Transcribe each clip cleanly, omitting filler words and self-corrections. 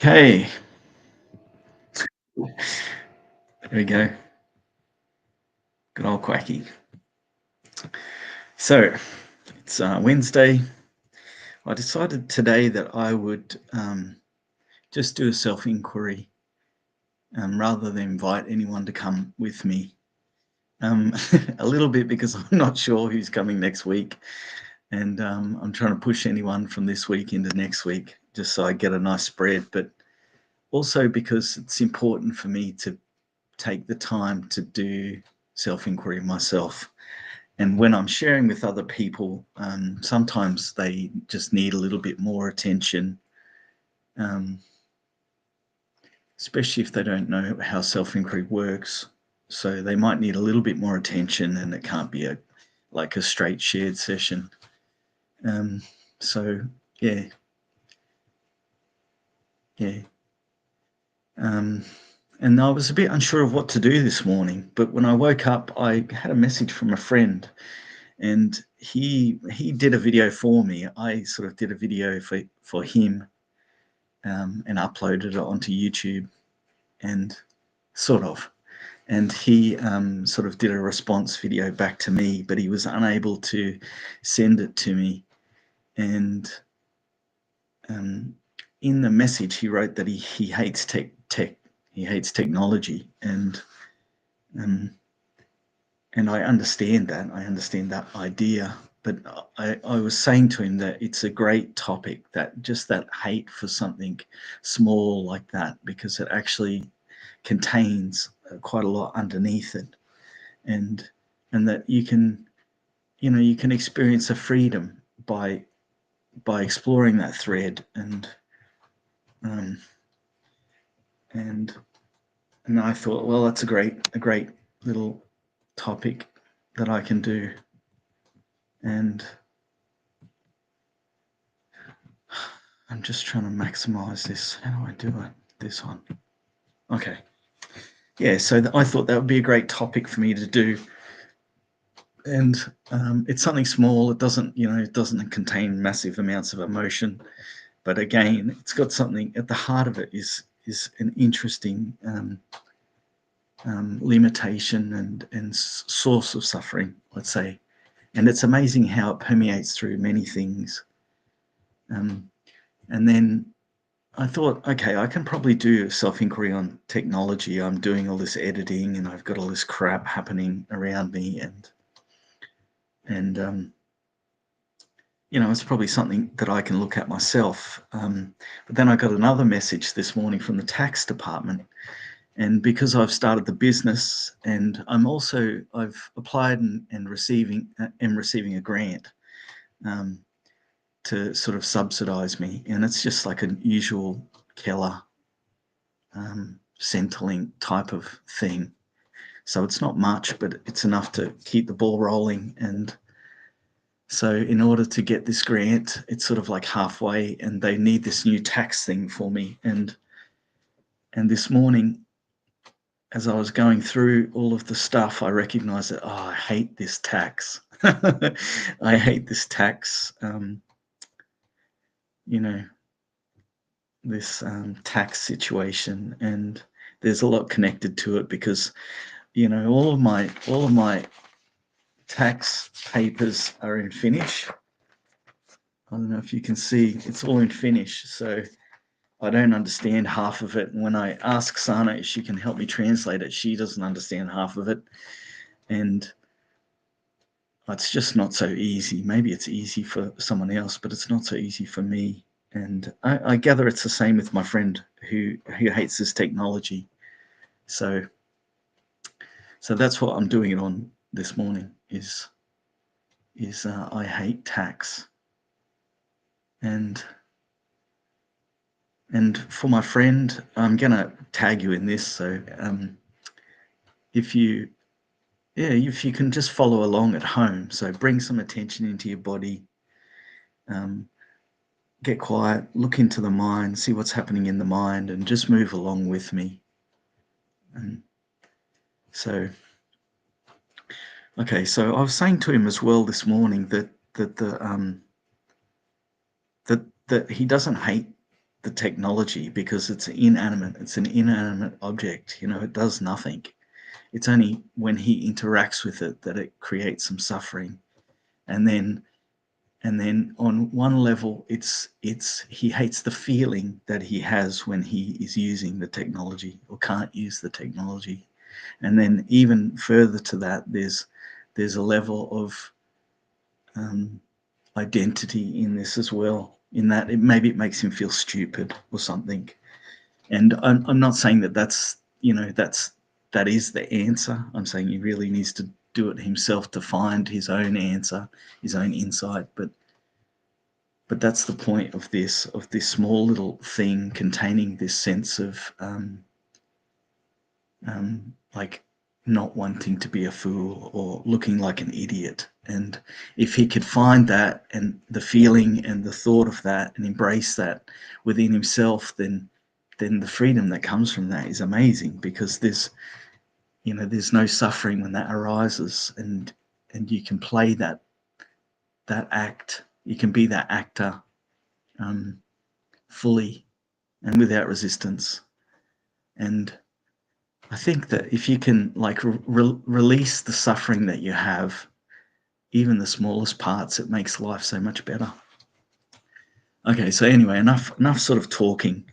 Okay, there we go. Good old Quacky. So it's Wednesday. I decided today that I would just do a self inquiry rather than invite anyone to come with me. A little bit because I'm not sure who's coming next week, and I'm trying to push anyone from this week into next week just so I get a nice spread, but also because it's important for me to take the time to do self inquiry myself. And when I'm sharing with other people, sometimes they just need a little bit more attention, um, especially if they don't know how self-inquiry works. So they might need a little bit more attention, and it can't be like a straight shared session. Um, so yeah, yeah. Um, and I was a bit unsure of what to do this morning, but when I woke up, I had a message from a friend, and he did a video for me. I sort of did a video for him, and uploaded it onto YouTube, and sort of. And he sort of did a response video back to me, but he was unable to send it to me. And um, in the message, he wrote that he hates he hates technology, um, and I understand that. I understand that idea. But I was saying to him that it's a great topic, that just that hate for something small like that, because it actually contains quite a lot underneath it, and that you can experience a freedom by exploring that thread, um, and and I thought, well, that's a great little topic that I can do. And I'm just trying to maximize this. How do I do it? This one. Okay. Yeah, so I thought that would be a great topic for me to do. And it's something small. It doesn't contain massive amounts of emotion. But again, it's got something at the heart of it is an interesting limitation and source of suffering, let's say. And it's amazing how it permeates through many things. Um, and then I thought, okay, I can probably do self inquiry on technology. I'm doing all this editing, and I've got all this crap happening around me, and it's probably something that I can look at myself. But then I got another message this morning from the tax department, and because I've started the business, and I've applied and receiving a grant um, to sort of subsidise me, and it's just like an usual Keller Centrelink type of thing. So it's not much, but it's enough to keep the ball rolling. And so in order to get this grant, it's sort of like halfway, and they need this new tax thing for me. And this morning, as I was going through all of the stuff, I recognized that, I hate this tax. I hate this tax, you know, this tax situation. And there's a lot connected to it because, all of my tax papers are in Finnish. I don't know if you can see, it's all in Finnish. So I don't understand half of it. And when I ask Sana if she can help me translate it, she doesn't understand half of it. And it's just not so easy. Maybe it's easy for someone else, but it's not so easy for me. And I gather it's the same with my friend who hates this technology. So that's what I'm doing it on this morning. Is I hate tax. And for my friend, I'm gonna tag you in this. So if you if you can just follow along at home, so bring some attention into your body. Get quiet, look into the mind, see what's happening in the mind, and just move along with me. And so, okay, so I was saying to him as well this morning that he doesn't hate the technology, because it's inanimate. It's an inanimate object. It does nothing. It's only when he interacts with it that it creates some suffering. And then on one level, it's he hates the feeling that he has when he is using the technology or can't use the technology. And then even further to that, there's a level of identity in this as well, in that maybe it makes him feel stupid or something. And I'm not saying that is the answer. I'm saying he really needs to do it himself to find his own answer, his own insight. But that's the point of this small little thing containing this sense of like not wanting to be a fool or looking like an idiot. And if he could find that and the feeling and the thought of that and embrace that within himself, then the freedom that comes from that is amazing, because there's no suffering when that arises, and you can play that act. You can be that actor fully and without resistance. And I think that if you can release the suffering that you have, even the smallest parts, it makes life so much better. Okay, so anyway, enough sort of talking.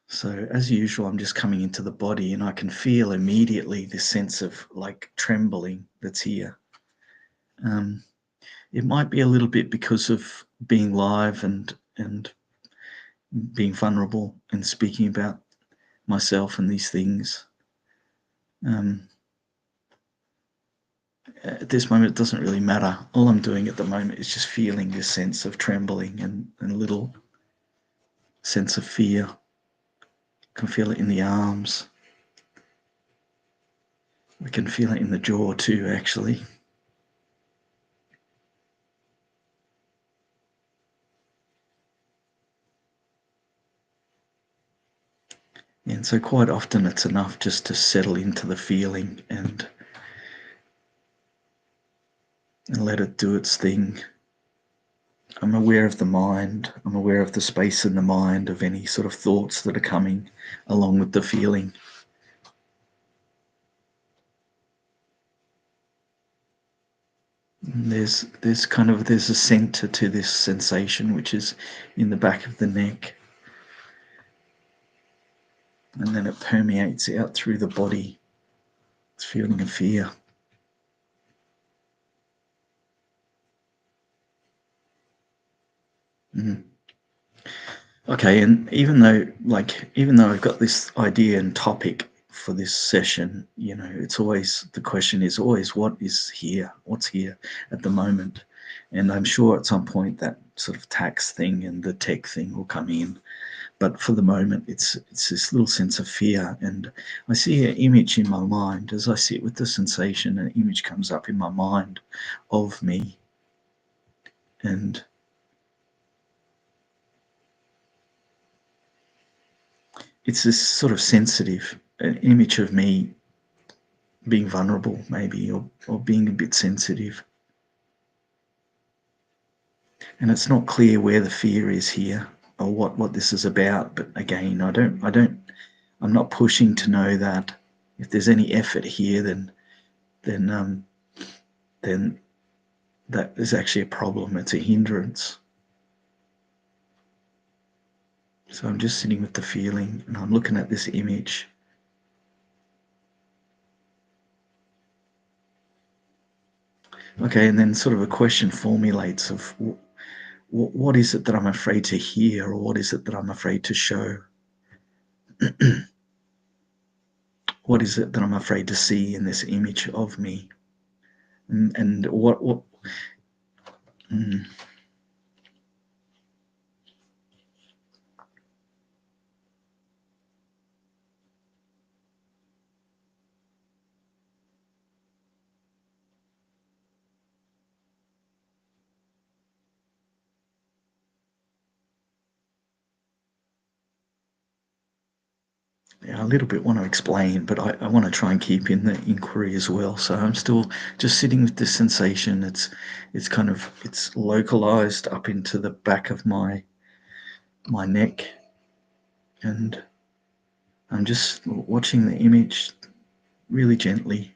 So as usual, I'm just coming into the body, and I can feel immediately this sense of like trembling that's here. It might be a little bit because of being live and being vulnerable and speaking about myself and these things. At this moment, it doesn't really matter. All I'm doing at the moment is just feeling this sense of trembling and a little sense of fear. I can feel it in the arms. I can feel it in the jaw too, actually. And so quite often it's enough just to settle into the feeling and let it do its thing. I'm aware of the mind. I'm aware of the space in the mind, of any sort of thoughts that are coming along with the feeling. And there's a center to this sensation, which is in the back of the neck. And then it permeates out through the body. It's feeling of fear. Mm. Okay, and even though I've got this idea and topic for this session, the question is always, what is here? What's here at the moment? And I'm sure at some point that sort of tax thing and the tech thing will come in. But for the moment, it's this little sense of fear. And I see an image in my mind as I sit with the sensation. An image comes up in my mind of me, and it's this sort of sensitive an image of me being vulnerable, maybe, or being a bit sensitive. And it's not clear where the fear is here or what this is about. But again, I'm not pushing to know that. If there's any effort here, then that is actually a problem. It's a hindrance. So I'm just sitting with the feeling and I'm looking at this image. Okay, and then sort of a question formulates of what is it that I'm afraid to hear, or what is it that I'm afraid to show? What is it that I'm afraid to see in this image of me? And what mm, Yeah, a little bit want to explain, but I want to try and keep in the inquiry as well. So I'm still just sitting with this sensation. It's kind of it's localized up into the back of my neck, and I'm just watching the image really gently,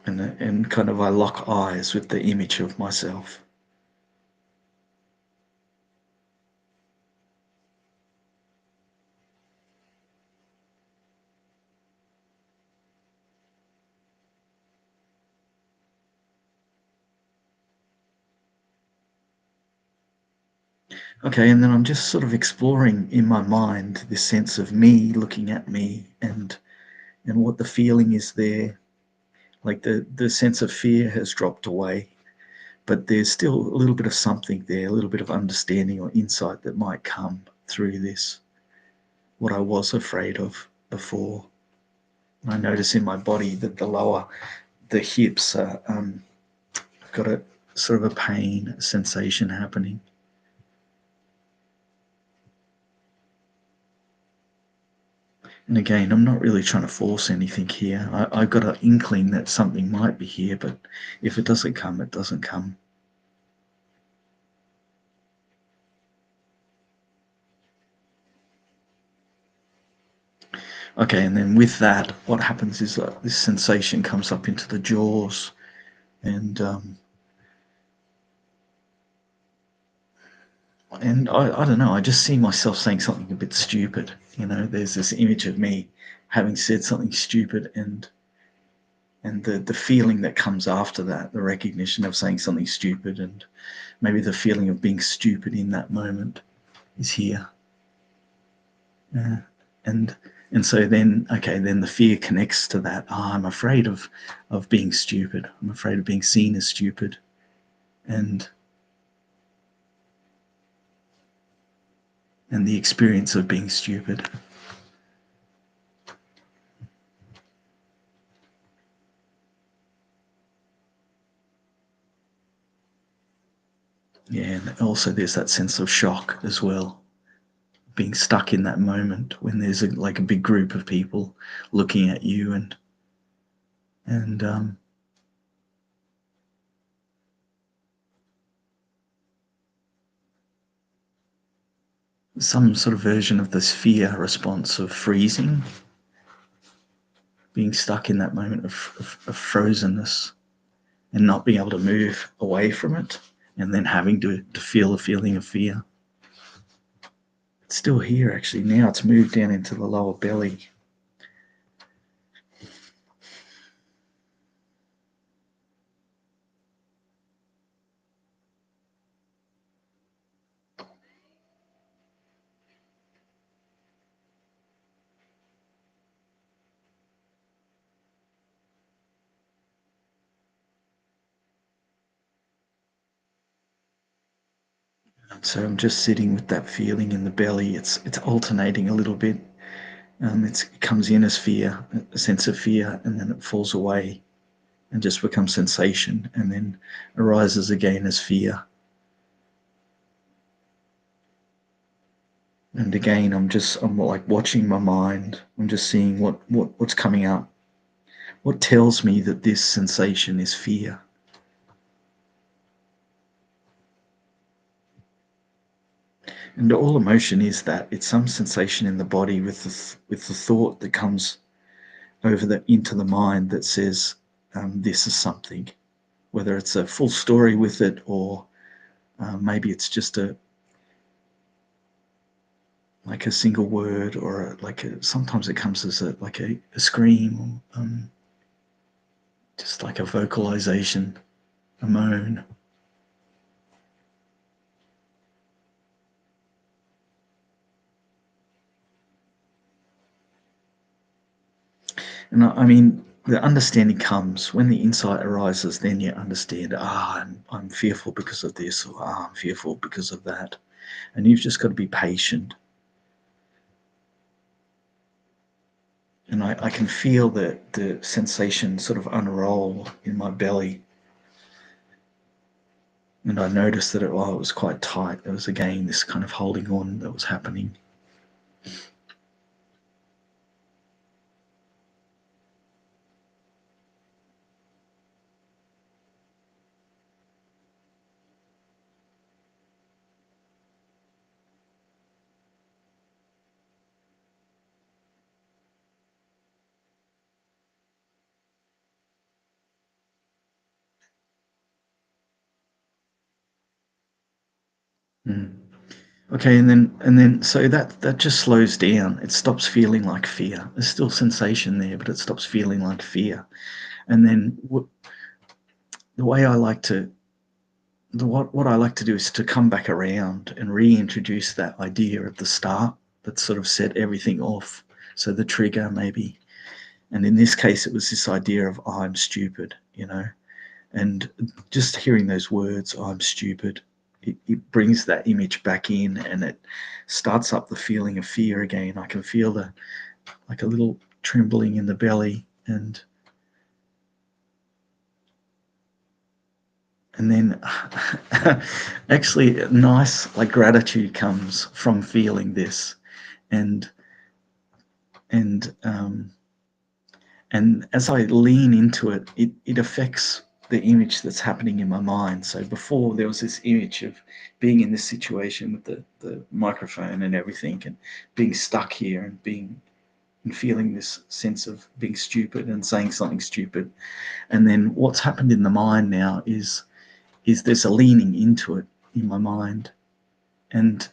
and kind of I lock eyes with the image of myself. Okay, and then I'm just sort of exploring in my mind this sense of me looking at me, and what the feeling is there. Like the sense of fear has dropped away, but there's still a little bit of something there, a little bit of understanding or insight that might come through this, what I was afraid of before. And I notice in my body that the hips are, I've got a sort of a pain sensation happening. And again, I'm not really trying to force anything here. I've got an inkling that something might be here, but if it doesn't come, it doesn't come. Okay, and then with that, what happens is that this sensation comes up into the jaws, and I don't know. I just see myself saying something a bit stupid. There's this image of me having said something stupid, and the feeling that comes after that, the recognition of saying something stupid, and maybe the feeling of being stupid in that moment is here. Yeah. and and so then, okay, then the fear connects to that. I'm afraid of being stupid. I'm afraid of being seen as stupid, and the experience of being stupid. Yeah, and also there's that sense of shock as well, being stuck in that moment when there's like a big group of people looking at you, and some sort of version of this fear response of freezing, being stuck in that moment of frozenness and not being able to move away from it, and then having to feel the feeling of fear. It's still here actually. Now it's moved down into the lower belly. So I'm just sitting with that feeling in the belly. It's alternating a little bit. It comes in as fear, a sense of fear, and then it falls away and just becomes sensation, and then arises again as fear. And again, I'm like watching my mind. I'm just seeing what's coming up. What tells me that this sensation is fear? And all emotion is that it's some sensation in the body with the thought that comes over into the mind that says, this is something. Whether it's a full story with it, or maybe it's just like a single word, or sometimes it comes as a scream, or just like a vocalization, a moan. And I mean, the understanding comes when the insight arises. Then you understand. I'm fearful because of this, or I'm fearful because of that, and you've just got to be patient. And I can feel the sensation sort of unroll in my belly. And I noticed that it was quite tight. There was again this kind of holding on that was happening. Mm. Okay, and then so that just slows down. It stops feeling like fear. There's still sensation there, but it stops feeling like fear. And then the way I like to what I like to do is to come back around and reintroduce that idea at the start that sort of set everything off. So the trigger maybe, and in this case, it was this idea of I'm stupid, and just hearing those words, I'm stupid, it brings that image back in, and it starts up the feeling of fear again. I can feel like a little trembling in the belly, and then actually nice like gratitude comes from feeling this, and and and as I lean into it, it affects the image that's happening in my mind. So before there was this image of being in this situation with the microphone and everything, and being stuck here and being and feeling this sense of being stupid and saying something stupid. And then what's happened in the mind now is there's a leaning into it in my mind, and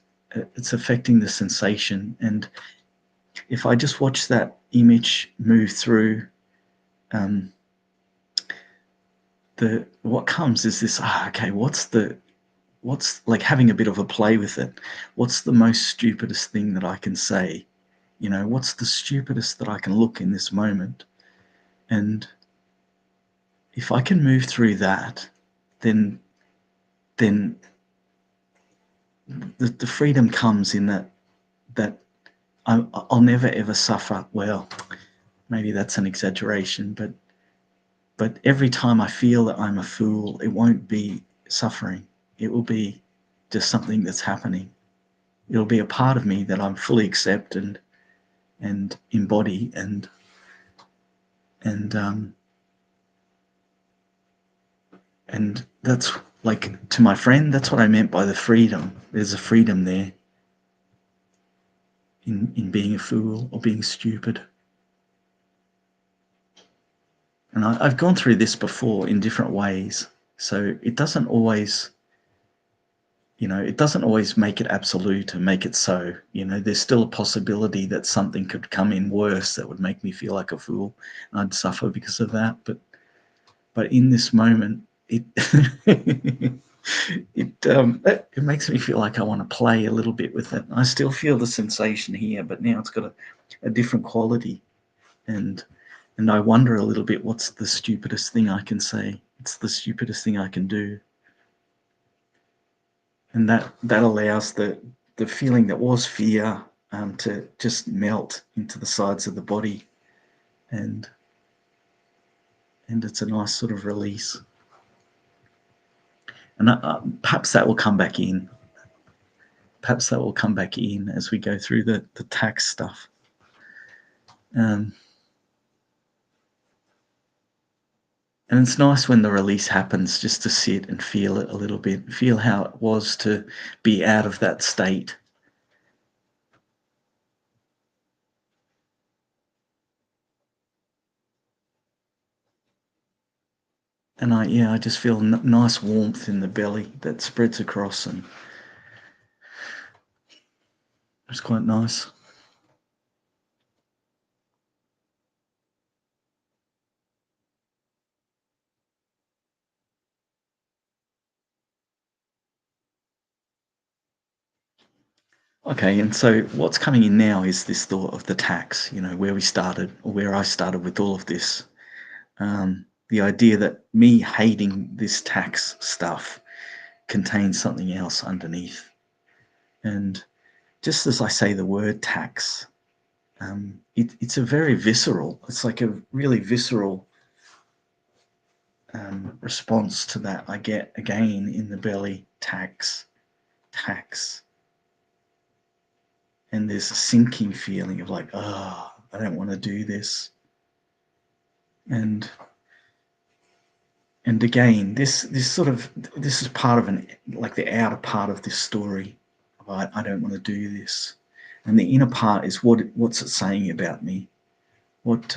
it's affecting the sensation. And if I just watch that image move through, um, the what comes is this. Okay, what's like having a bit of a play with it. What's the most stupidest thing that I can say? What's the stupidest that I can look in this moment? And if I can move through that, then the freedom comes in that I'll never ever suffer. Well, maybe that's an exaggeration, but every time I feel that I'm a fool, it won't be suffering. It will be just something that's happening. It'll be a part of me that I'm fully accept and embody, and and that's like, to my friend, that's what I meant by the freedom. There's a freedom there in being a fool or being stupid. And I've gone through this before in different ways. So it doesn't always make it absolute and make it so. There's still a possibility that something could come in worse that would make me feel like a fool, and I'd suffer because of that. But in this moment, it it makes me feel like I want to play a little bit with it. I still feel the sensation here, but now it's got a different quality, and and I wonder a little bit, what's the stupidest thing I can say? It's the stupidest thing I can do. And that allows the feeling that was fear, to just melt into the sides of the body, and it's a nice sort of release. And perhaps that will come back in. Perhaps that will come back in as we go through the tax stuff. Um, and it's nice when the release happens, just to sit and feel it a little bit, feel how it was to be out of that state. And I just feel nice warmth in the belly that spreads across, and it's quite nice. Okay, and so what's coming in now is this thought of the tax, where we started, or where I started with all of this. The idea that me hating this tax stuff contains something else underneath. And just as I say the word tax, it's a very visceral, it's like a really visceral response to that I get again in the belly, tax, tax. And there's a sinking feeling of like, oh, I don't want to do this. And again, this is part of the outer part of this story. I don't want to do this. And the inner part is what's it saying about me? What's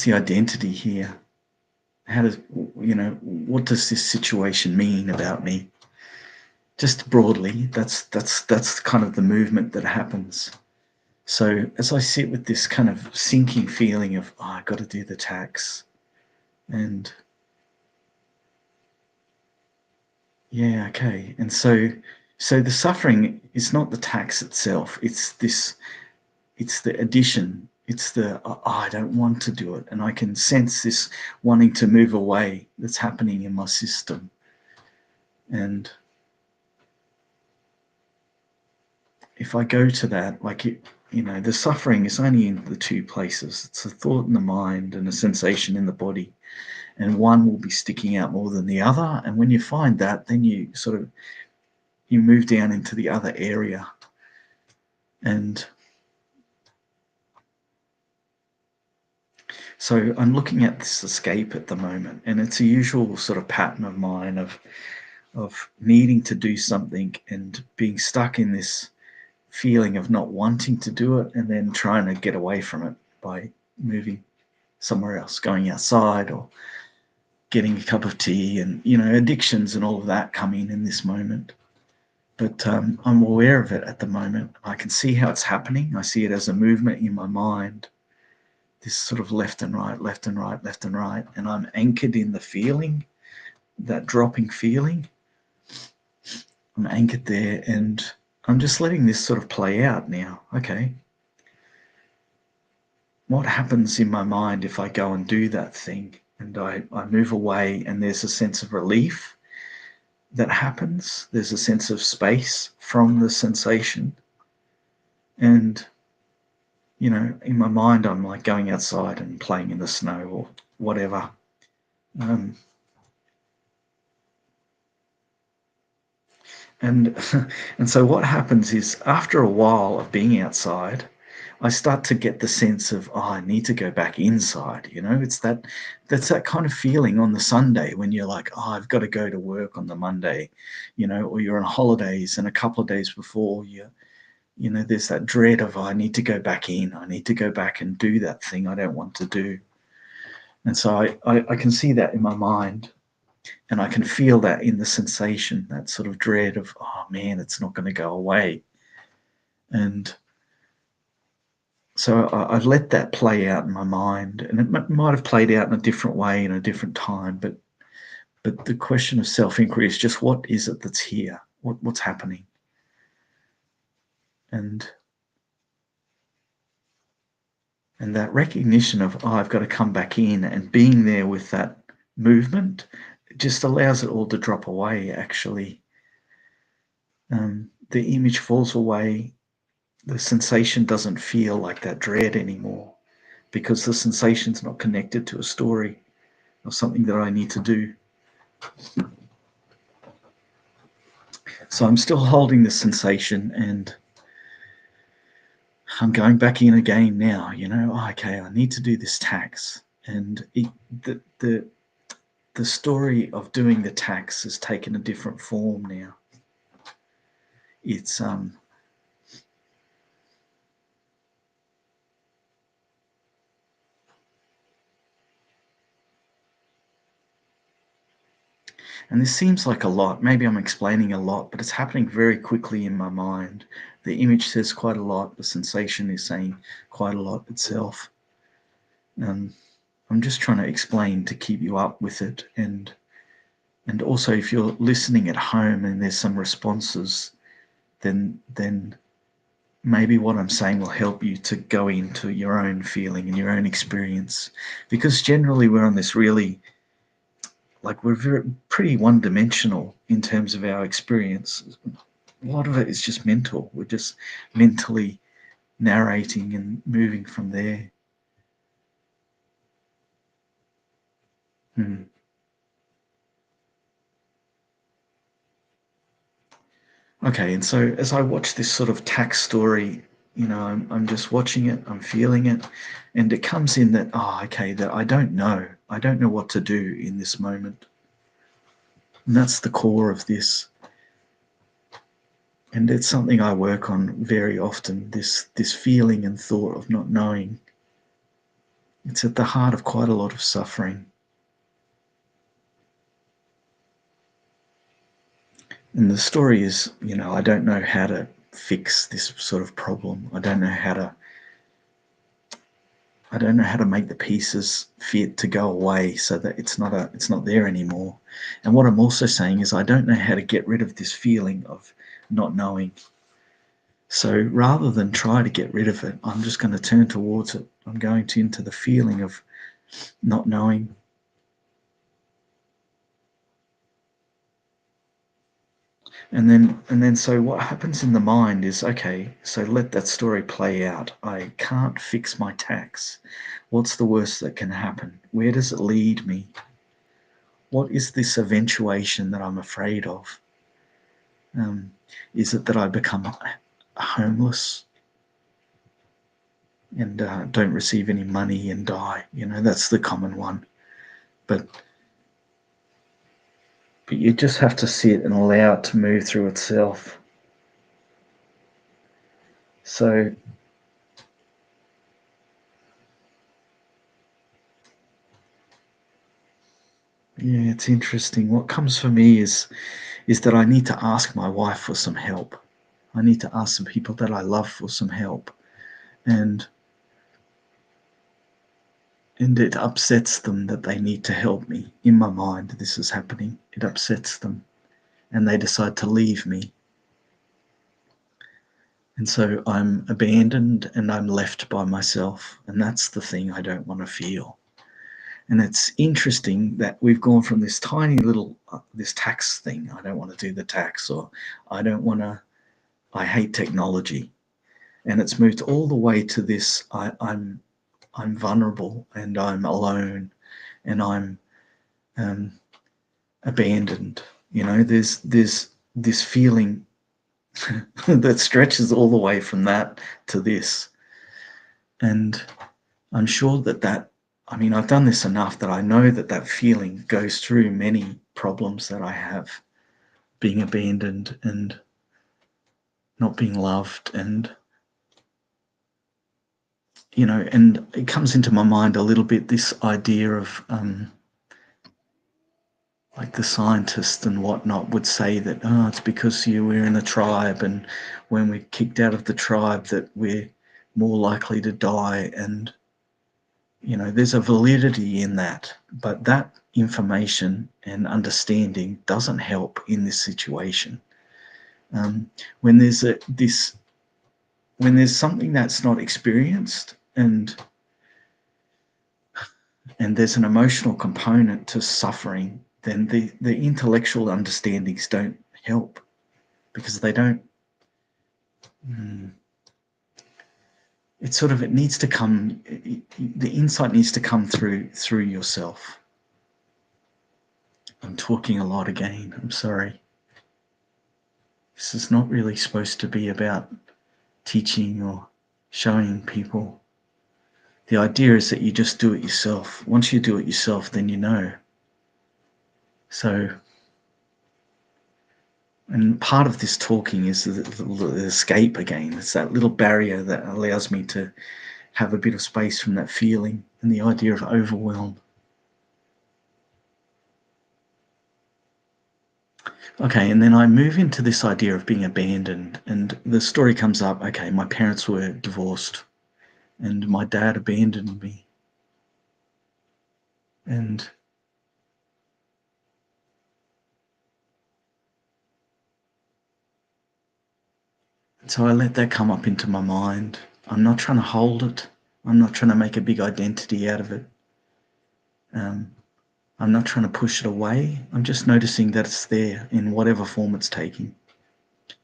the identity here? How does what does this situation mean about me? Just broadly, that's kind of the movement that happens. So as I sit with this kind of sinking feeling of, oh, I got to do the tax, and yeah, okay, and so the suffering is not the tax itself; it's the addition. It's the oh, I don't want to do it, and I can sense this wanting to move away that's happening in my system, and if I go to that, like the suffering is only in the two places. It's a thought in the mind and a sensation in the body. And one will be sticking out more than the other. And when you find that, then you you move down into the other area. And so I'm looking at this escape at the moment, and it's a usual sort of pattern of mine of needing to do something and being stuck in this feeling of not wanting to do it and then trying to get away from it by moving somewhere else, going outside or getting a cup of tea, and addictions and all of that coming in this moment. But I'm aware of it at the moment. I can see how it's happening. I see it as a movement in my mind, this sort of left and right, left and right, left and right, and I'm anchored in the feeling, that dropping feeling. I'm anchored there, and I'm just letting this sort of play out now. Okay, what happens in my mind if I go and do that thing and I move away, and there's a sense of relief that happens. There's a sense of space from the sensation. And, in my mind, I'm like going outside and playing in the snow or whatever. Um, and and so what happens is after a while of being outside, I start to get the sense of, oh, I need to go back inside. It's that's that kind of feeling on the Sunday when you're like, oh, I've got to go to work on the Monday, or you're on holidays, and a couple of days before there's that dread of, oh, I need to go back in. I need to go back and do that thing I don't want to do. And so I can see that in my mind, and I can feel that in the sensation, that sort of dread of, oh man, it's not going to go away. And so I let that play out in my mind, and it might have played out in a different way in a different time. But the question of self-inquiry is just, what is it that's here? What's happening? And that recognition of, oh, I've got to come back in, and being there with that movement just allows it all to drop away, actually. The image falls away. The sensation doesn't feel like that dread anymore, because the sensation's not connected to a story or something that I need to do. So I'm still holding the sensation, and I'm going back in again now. Okay, I need to do this tax, and the story of doing the tax has taken a different form now. It's and this seems like a lot. Maybe I'm explaining a lot, but it's happening very quickly in my mind. The image says quite a lot. The sensation is saying quite a lot itself. I'm just trying to explain to keep you up with it, and also if you're listening at home and there's some responses, then maybe what I'm saying will help you to go into your own feeling and your own experience, because generally we're on this really, like, we're pretty one-dimensional in terms of our experience. A lot of it is just mental. We're just mentally narrating and moving from there. Mm. Okay, and so as I watch this sort of tax story, I'm just watching it, I'm feeling it, and it comes in that, okay, that I don't know. I don't know what to do in this moment. And that's the core of this. And it's something I work on very often, this feeling and thought of not knowing. It's at the heart of quite a lot of suffering. And the story is, I don't know how to fix this sort of problem. I don't know how to make the pieces fit to go away so that it's not there anymore. And what I'm also saying is I don't know how to get rid of this feeling of not knowing. So rather than try to get rid of it, I'm just going to turn towards it. I'm going into the feeling of not knowing. And then so what happens in the mind is, okay, so let that story play out. I can't fix my tax. What's the worst that can happen? Where does it lead me? What is this eventuation that I'm afraid of? Is it that I become homeless and don't receive any money and die? That's the common one. But you just have to sit and allow it to move through itself. So yeah, it's interesting. What comes for me is that I need to ask my wife for some help. I need to ask some people that I love for some help. And it upsets them that they need to help me. In my mind, this is happening. It upsets them. And they decide to leave me. And so I'm abandoned and I'm left by myself. And that's the thing I don't want to feel. And it's interesting that we've gone from this tiny little, this tax thing. I don't want to do the tax, or I don't want to, I hate technology. And it's moved all the way to this, I'm vulnerable and I'm alone and I'm um, abandoned. There's this feeling that stretches all the way from that to this. And I'm sure I mean, I've done this enough that I know that feeling goes through many problems that I have, being abandoned and not being loved. And, and it comes into my mind a little bit, this idea of, like the scientists and whatnot would say that, it's because we're in a tribe, and when we're kicked out of the tribe that we're more likely to die. And there's a validity in that, but that information and understanding doesn't help in this situation. When there's when there's something that's not experienced, and there's an emotional component to suffering, then the intellectual understandings don't help, because they don't. It needs to come. The insight needs to come through yourself. I'm talking a lot again. I'm sorry. This is not really supposed to be about teaching or showing people. The idea is that you just do it yourself. Once you do it yourself, then you know. So, and part of this talking is the escape again. It's that little barrier that allows me to have a bit of space from that feeling and the idea of overwhelm. Okay, and then I move into this idea of being abandoned, and the story comes up. Okay, my parents were divorced, and my dad abandoned me. And so I let that come up into my mind. I'm not trying to hold it. I'm not trying to make a big identity out of it. I'm not trying to push it away. I'm just noticing that it's there in whatever form it's taking.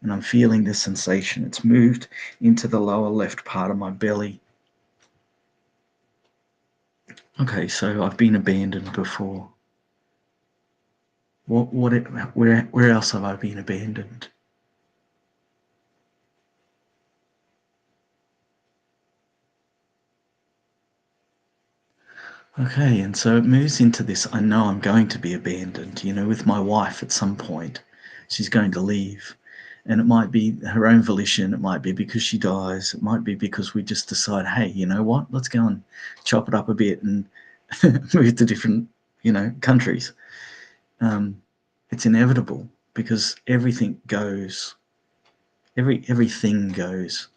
And I'm feeling this sensation. It's moved into the lower left part of my belly. Okay, so I've been abandoned before. where else have I been abandoned? Okay, and so it moves into this. I know I'm going to be abandoned, with my wife at some point. She's going to leave. And it might be her own volition. It might be because she dies. It might be because we just decide, hey, you know what? Let's go and chop it up a bit and move to different, countries. It's inevitable because everything goes, everything goes.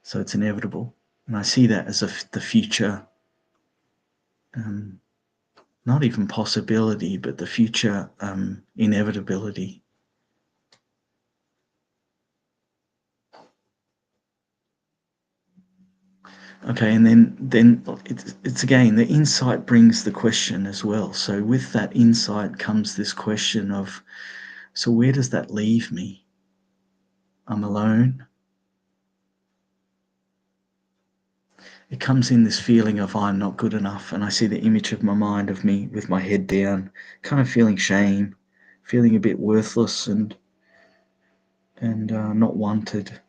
So it's inevitable. And I see that as the future. Um, Not even possibility, but the future inevitability. Okay, and then it's again the insight brings the question as well. So with that insight comes this question of, so where does that leave me? I'm alone. It comes in this feeling of I'm not good enough, and I see the image of my mind of me with my head down, kind of feeling shame, feeling a bit worthless and not wanted.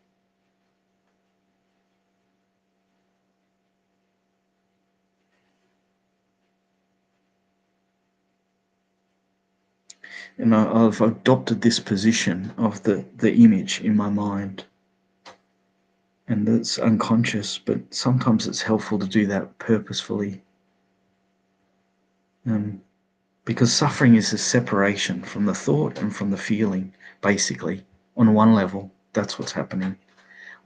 And I've adopted this position of the image in my mind, and it's unconscious, but sometimes it's helpful to do that purposefully, um, because suffering is a separation from the thought and from the feeling. Basically, on one level, that's what's happening.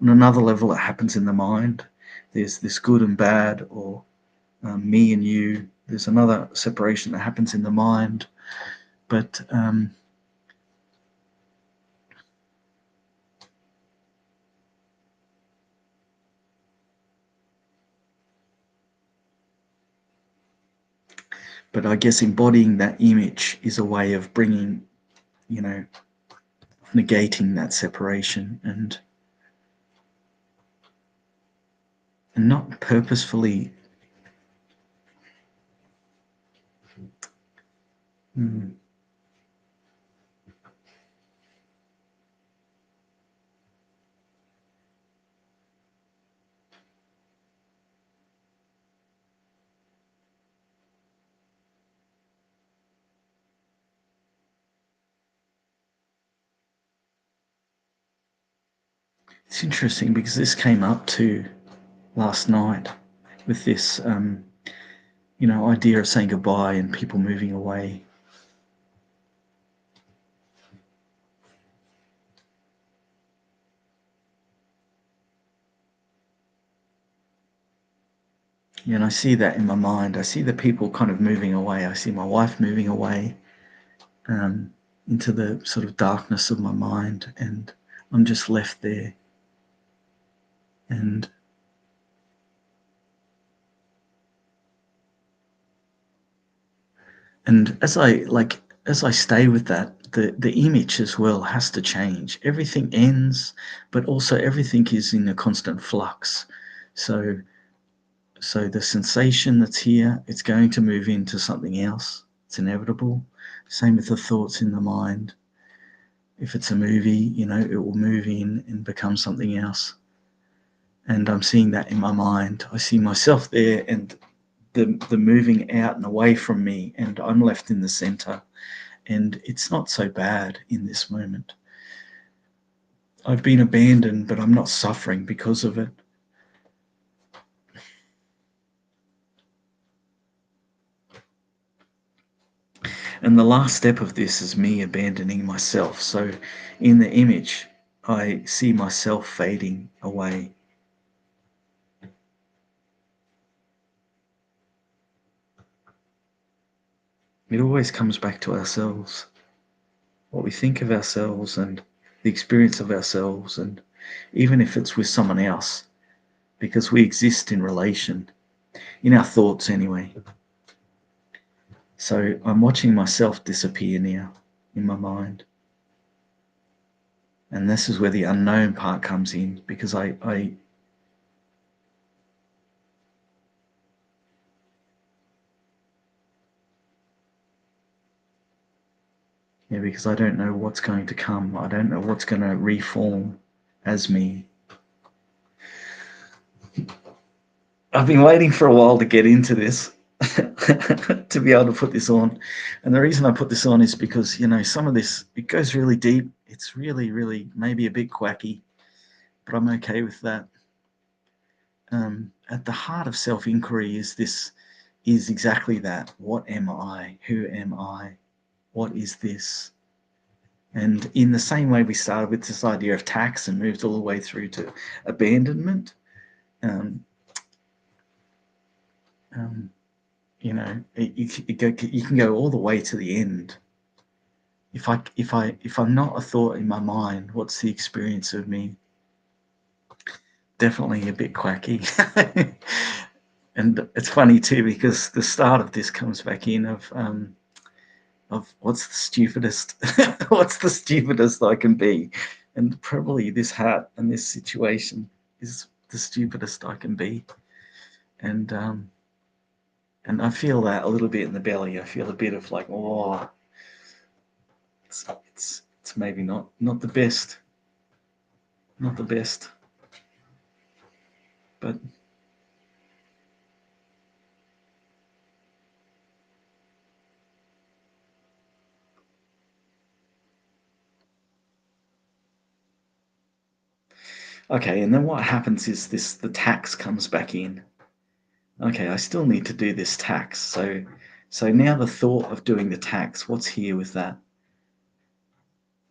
On another level, it happens in the mind. There's this good and bad, or me and you. There's another separation that happens in the mind, but I guess embodying that image is a way of bringing, you know, negating that separation and not purposefully. Mm, it's interesting because this came up too last night with this, idea of saying goodbye and people moving away. Yeah, and I see that in my mind. I see the people kind of moving away. I see my wife moving away um, into the sort of darkness of my mind, and I'm just left there. And as I stay with that, the image as well has to change. Everything ends, but also everything is in a constant flux. So the sensation that's here, it's going to move into something else. It's inevitable. Same with the thoughts in the mind. If it's a movie, it will move in and become something else. And I'm seeing that in my mind. I see myself there and the moving out and away from me, and I'm left in the center. And it's not so bad in this moment. I've been abandoned, but I'm not suffering because of it. And the last step of this is me abandoning myself. So in the image, I see myself fading away. It always comes back to ourselves, what we think of ourselves and the experience of ourselves, and even if it's with someone else, because we exist in relation, in our thoughts anyway. So I'm watching myself disappear now in my mind. And this is where the unknown part comes in, because I Yeah, because I don't know what's going to come. I don't know what's going to reform as me. I've been waiting for a while to get into this, to be able to put this on. And the reason I put this on is because, some of this, it goes really deep. It's really, really maybe a bit quacky, but I'm okay with that. At the heart of self-inquiry is exactly that. What am I? Who am I? What is this? And in the same way we started with this idea of tax and moved all the way through to abandonment, um, um, you can go all the way to the end. If I'm not a thought in my mind, what's the experience of me? Definitely a bit quacky. And it's funny too, because the start of this comes back in of what's the stupidest what's the stupidest I can be, and probably this hat and this situation is the stupidest I can be. And I feel that a little bit in the belly. I feel a bit of like, oh, it's maybe not the best, not the best, but okay. And then what happens is the tax comes back in. Okay, I still need to do this tax. So now the thought of doing the tax, what's here with that?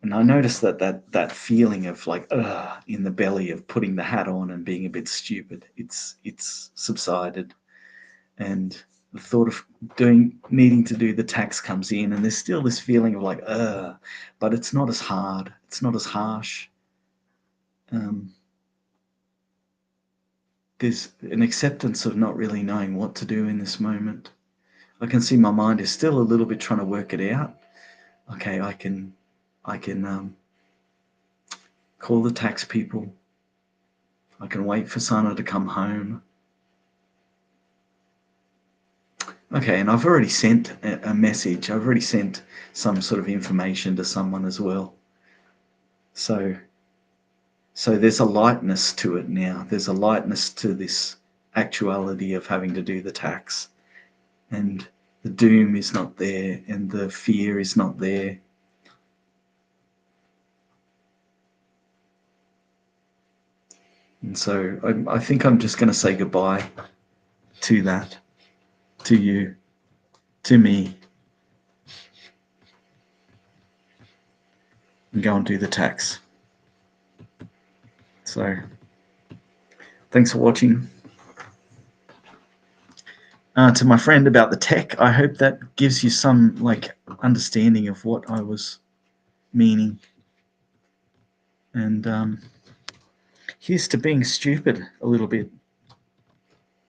And I noticed that feeling of like in the belly of putting the hat on and being a bit stupid, it's subsided, and the thought of needing to do the tax comes in, and there's still this feeling of like but it's not as hard, it's not as harsh. Um, there's an acceptance of not really knowing what to do in this moment. I can see my mind is still a little bit trying to work it out. Okay, I can call the tax people. I can wait for Sana to come home. Okay, and I've already sent a message. I've already sent some sort of information to someone as well. So there's a lightness to it now. There's a lightness to this actuality of having to do the tax, and the doom is not there, and the fear is not there. And so I think I'm just going to say goodbye to that, to you, to me, and go and do the tax. So thanks for watching. To my friend about the tech, I hope that gives you some understanding of what I was meaning. And here's to being stupid a little bit.